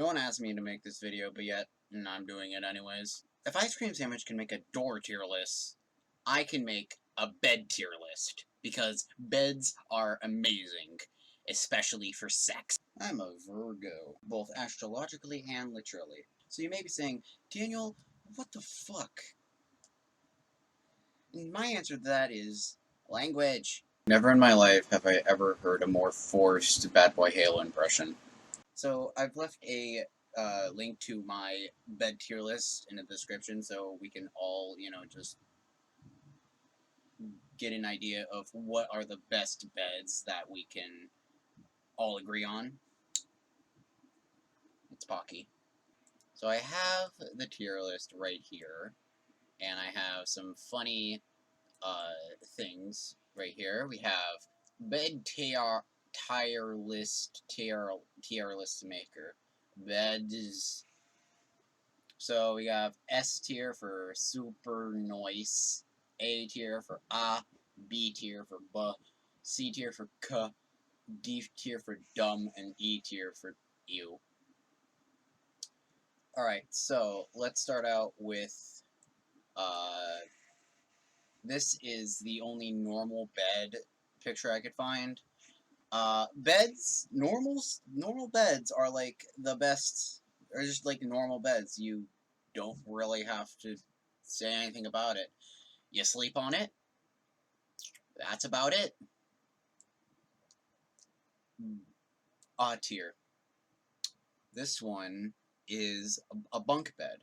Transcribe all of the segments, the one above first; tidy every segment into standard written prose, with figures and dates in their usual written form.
No one asked me to make this video, but yet I'm doing it anyways. If Ice Cream Sandwich can make a door tier list, I can make a bed tier list. Because beds are amazing, especially for sex. I'm a Virgo, both astrologically and literally. So you may be saying, Daniel, what the fuck? And my answer to that is language. Never in my life have I ever heard a more forced Bad Boy Halo impression. So I've left a link to my bed tier list in the description so we can all, just get an idea of what are the best beds that we can all agree on. It's Pocky. So I have the tier list right here, and I have some funny things right here. We have bed tier list maker. Beds. So we have S tier for super nice, A tier for B tier for B, C tier for K, D tier for dumb, and E tier for ew. Alright, so let's start out with, this is the only normal bed picture I could find. Beds, normal beds are like the best, or just like normal beds. You don't really have to say anything about it. You sleep on it, that's about it. Tier. This one is a bunk bed.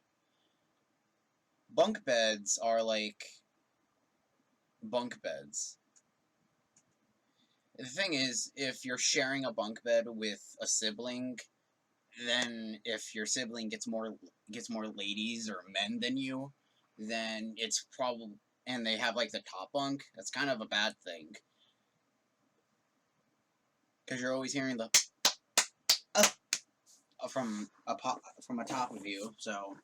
Bunk beds are like bunk beds. The thing is, if you're sharing a bunk bed with a sibling, then if your sibling gets more ladies or men than you, then it's probably, and they have like the top bunk, that's kind of a bad thing. Because you're always hearing the from a top of you, so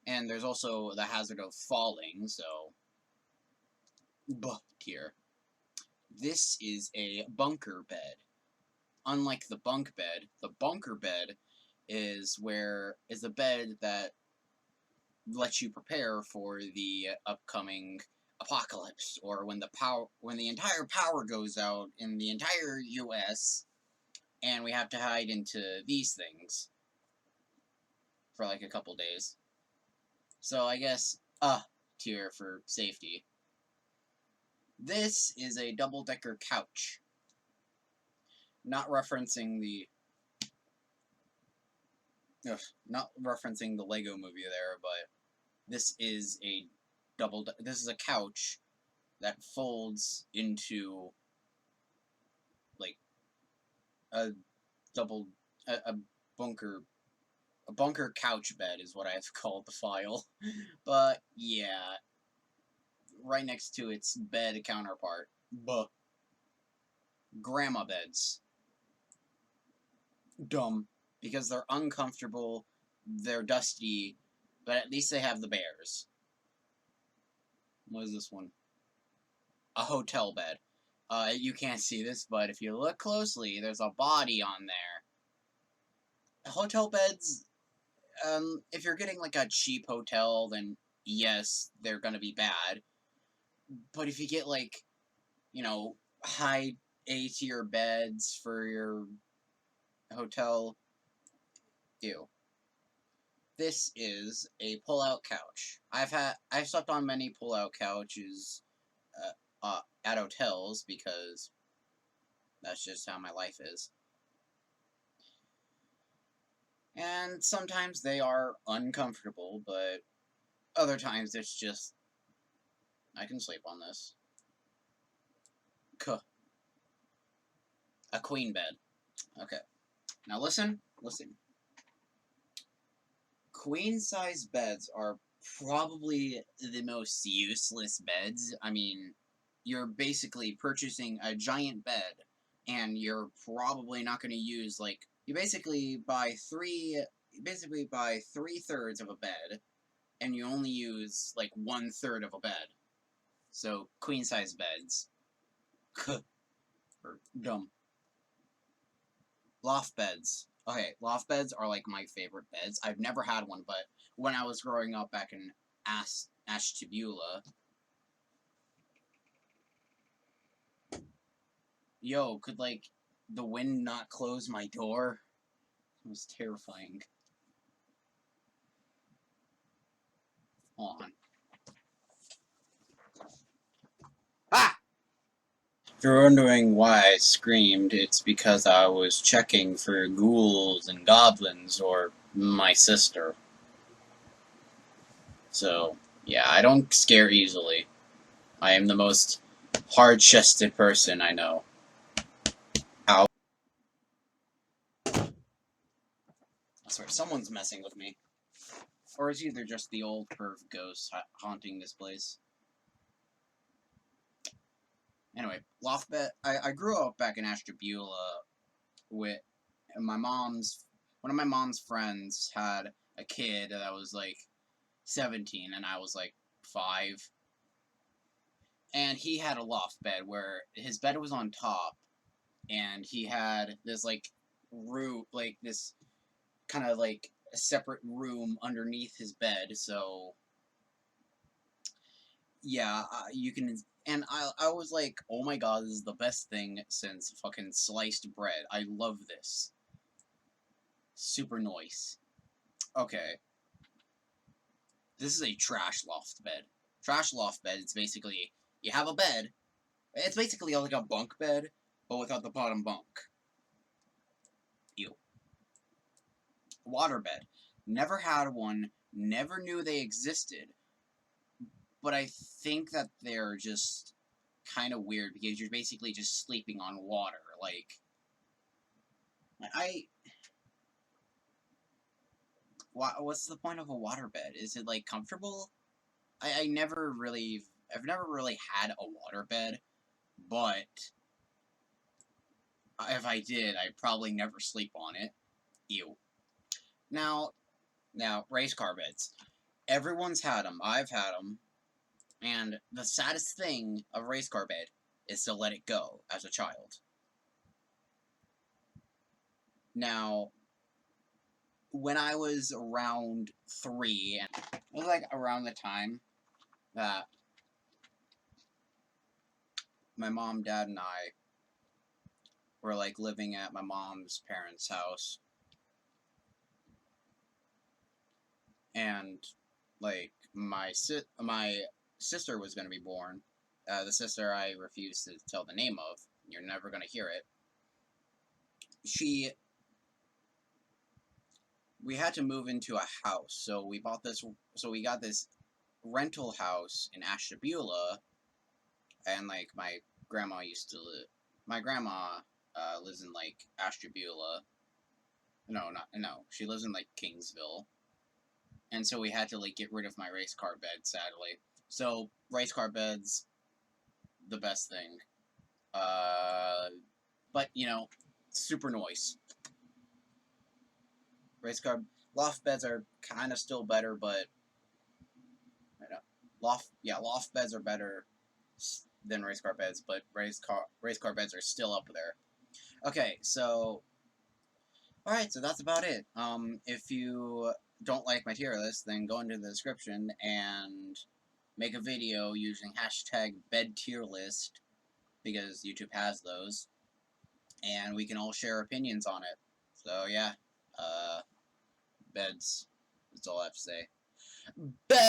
and there's also the hazard of falling, so tier. This is a bunker bed. Unlike the bunk bed, the bunker bed is a bed that lets you prepare for the upcoming apocalypse, or when the entire power goes out in the entire US, and we have to hide into these things for like a couple days. So I guess tier for safety. This is a double-decker couch. Not referencing the Lego movie there, but this is a couch that folds into like a bunker couch bed is what I've called the file. But yeah, right next to its bed counterpart, grandma beds. Dumb, because they're uncomfortable, they're dusty, but at least they have the bears. What is this one? A hotel bed. You can't see this, but if you look closely, there's a body on there. Hotel beds, if you're getting like a cheap hotel, then yes, they're gonna be bad. But if you get like, high A-tier beds for your hotel, ew. This is a pull-out couch. I've slept on many pull-out couches at hotels because that's just how my life is. And sometimes they are uncomfortable, but other times it's just, I can sleep on this. A queen bed. Okay. Now listen. Queen-size beds are probably the most useless beds. I mean, you're basically purchasing a giant bed, and you're probably not going to use, like, you basically buy 3/3 of a bed, and you only use, like, 1/3 of a bed. So, queen-size beds. Or dumb. Loft beds. Okay, loft beds are like my favorite beds. I've never had one, but when I was growing up back in Ashtabula, yo, could like the wind not close my door? It was terrifying. Hold on. Ah! If you're wondering why I screamed, it's because I was checking for ghouls and goblins or my sister. So, yeah, I don't scare easily. I am the most hard-chested person I know. Ow. I swear, someone's messing with me. Or it's either just the old perv ghost haunting this place. Anyway, Loft Bed. I grew up back in Ashtabula with my mom's. One of my mom's friends had a kid that was like 17, and I was like 5. And he had a loft bed where his bed was on top, and he had this like room, like this kind of like a separate room underneath his bed. So yeah, you can. And I was like, oh my god, this is the best thing since fucking sliced bread. I love this. Super nice. Okay, this is a trash loft bed. Trash loft bed. It's basically you have a bed. It's basically like a bunk bed, but without the bottom bunk. Ew. Waterbed. Never had one. Never knew they existed. But I think that they're just kind of weird because you're basically just sleeping on water. Like, I. What's the point of a waterbed? Is it like comfortable? I never really. I've never really had a waterbed, but if I did, I'd probably never sleep on it. Ew. Now, race car beds. Everyone's had them. I've had them. And the saddest thing of a race car bed is to let it go as a child. Now, when I was around 3, and it was like around the time that my mom, dad, and I were like living at my mom's parents' house, and like my sister was gonna be born. The sister I refuse to tell the name of. You're never gonna hear it. We had to move into a house, so we bought this. So we got this rental house in Ashtabula, and like my grandma used to live. My grandma lives in like Ashtabula. No, not no. She lives in like Kingsville, and so we had to like get rid of my race car bed, sadly. So race car beds, the best thing. But you know, super noise. Race car loft beds are kind of still better, but you know, loft beds are better than race car beds, but race car beds are still up there. Okay, so alright, so that's about it. If you don't like my tier list, then go into the description and make a video using hashtag bed tier list because YouTube has those, and we can all share opinions on it. So yeah, beds. That's all I have to say. Bed.